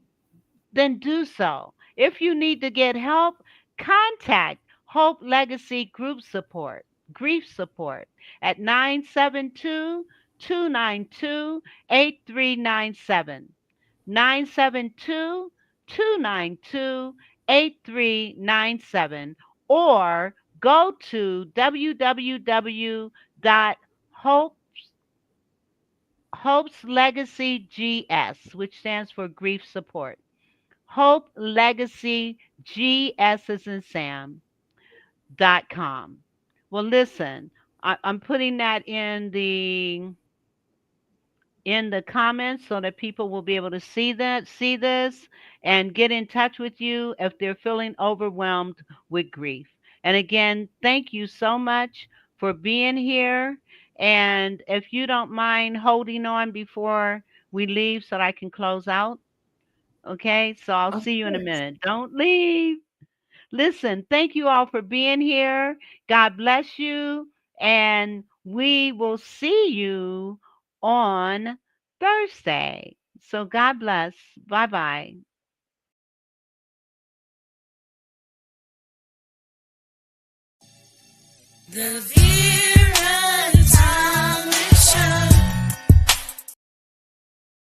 do so. If you need to get help, contact Hope Legacy Grief Support at 972-292-8397. 972-292-8397, or go to www.hopeslegacygs, which stands for Grief Support. Hope Legacy GS as in Sam.com. Well, listen, I'm putting that in the comments so that people will be able to see this, and get in touch with you if they're feeling overwhelmed with grief. And again, thank you so much for being here. And if you don't mind holding on before we leave so that I can close out. Okay, so I'll of see you in a course. minute. Don't leave. Listen, thank you all for being here. God bless you. And we will see you on Thursday. So God bless. Bye bye. The